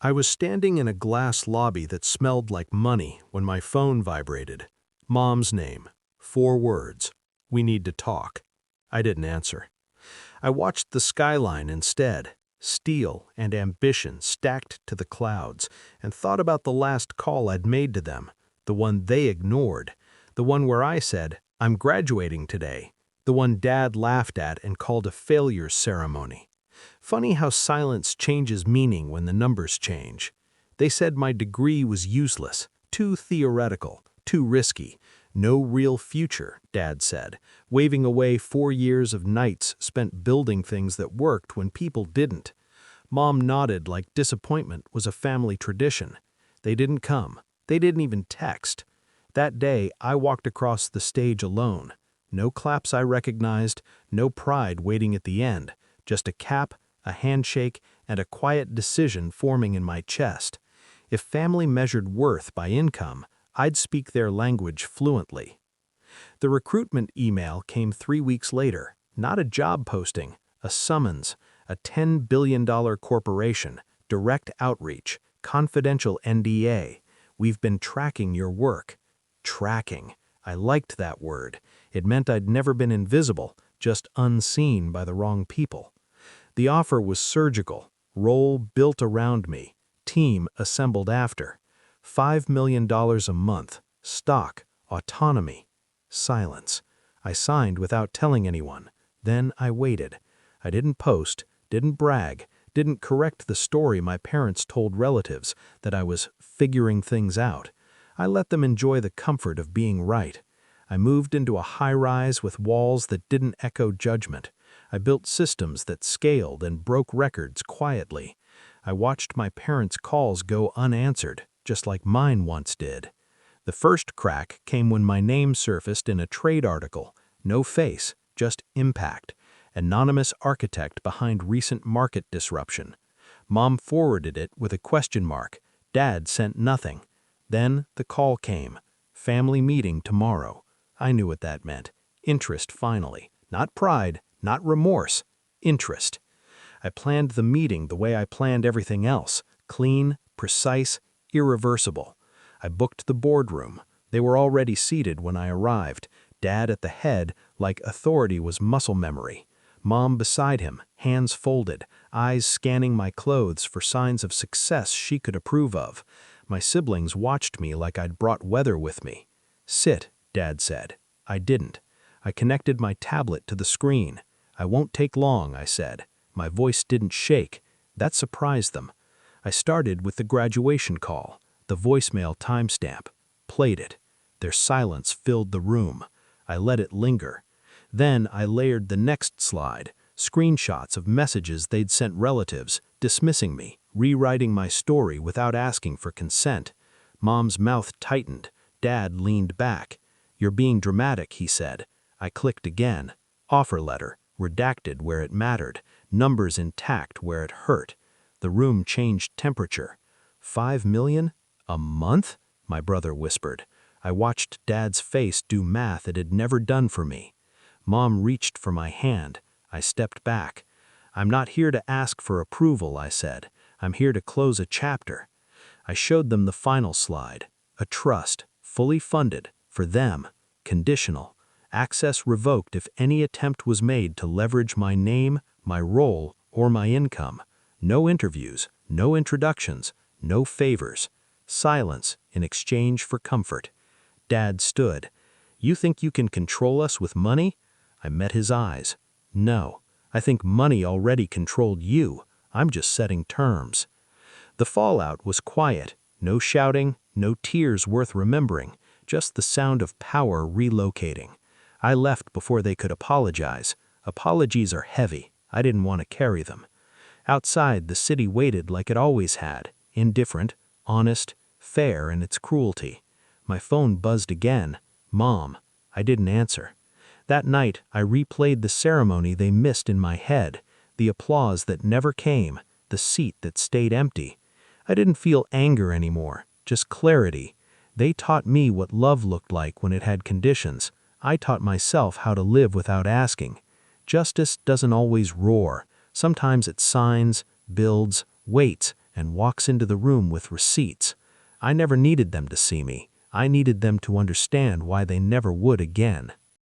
I was standing in a glass lobby that smelled like money when my phone vibrated. Mom's name. 4 words. We need to talk. I didn't answer. I watched the skyline instead, steel and ambition stacked to the clouds, and thought about the last call I'd made to them, the one they ignored, the one where I said, "I'm graduating today," the one Dad laughed at and called a failure ceremony. Funny how silence changes meaning when the numbers change. They said my degree was useless, too theoretical, too risky. No real future, Dad said, waving away 4 years of nights spent building things that worked when people didn't. Mom nodded like disappointment was a family tradition. They didn't come. They didn't even text. That day, I walked across the stage alone. No claps I recognized, no pride waiting at the end, just a cap, a handshake, and a quiet decision forming in my chest. If family measured worth by income, I'd speak their language fluently. The recruitment email came 3 weeks later, not a job posting, a summons, a $10 billion corporation, direct outreach, confidential NDA. We've been tracking your work. Tracking. I liked that word. It meant I'd never been invisible, just unseen by the wrong people. The offer was surgical, role built around me, team assembled after. $5 million a month, stock, autonomy, silence. I signed without telling anyone. Then I waited. I didn't post, didn't brag, didn't correct the story my parents told relatives that I was figuring things out. I let them enjoy the comfort of being right. I moved into a high-rise with walls that didn't echo judgment. I built systems that scaled and broke records quietly. I watched my parents' calls go unanswered, just like mine once did. The first crack came when my name surfaced in a trade article. No face, just impact. Anonymous architect behind recent market disruption. Mom forwarded it with a question mark. Dad sent nothing. Then the call came. Family meeting tomorrow. I knew what that meant. Interest finally. Not pride, not remorse. Interest. I planned the meeting the way I planned everything else. Clean, precise, irreversible. I booked the boardroom. They were already seated when I arrived. Dad at the head, like authority was muscle memory. Mom beside him, hands folded, eyes scanning my clothes for signs of success she could approve of. My siblings watched me like I'd brought weather with me. "Sit," Dad said. I didn't. I connected my tablet to the screen. "I won't take long," I said. My voice didn't shake. That surprised them. I started with the graduation call, the voicemail timestamp, played it. Their silence filled the room. I let it linger. Then I layered the next slide, screenshots of messages they'd sent relatives, dismissing me, rewriting my story without asking for consent. Mom's mouth tightened. Dad leaned back. "You're being dramatic," he said. I clicked again. Offer letter, redacted where it mattered, numbers intact where it hurt. The room changed temperature. $5 million? A month? My brother whispered. I watched Dad's face do math it had never done for me. Mom reached for my hand. I stepped back. "I'm not here to ask for approval," I said. "I'm here to close a chapter." I showed them the final slide. A trust, fully funded, for them, conditional. Access revoked if any attempt was made to leverage my name, my role, or my income. No interviews, no introductions, no favors. Silence in exchange for comfort. Dad stood. "You think you can control us with money?" I met his eyes. "No, I think money already controlled you. I'm just setting terms." The fallout was quiet. No shouting, no tears worth remembering, just the sound of power relocating. I left before they could apologize. Apologies are heavy. I didn't want to carry them. Outside, the city waited like it always had, indifferent, honest, fair in its cruelty. My phone buzzed again. Mom. I didn't answer. That night, I replayed the ceremony they missed in my head, the applause that never came, the seat that stayed empty. I didn't feel anger anymore, just clarity. They taught me what love looked like when it had conditions. I taught myself how to live without asking. Justice doesn't always roar. Sometimes it signs, builds, waits, and walks into the room with receipts. I never needed them to see me. I needed them to understand why they never would again.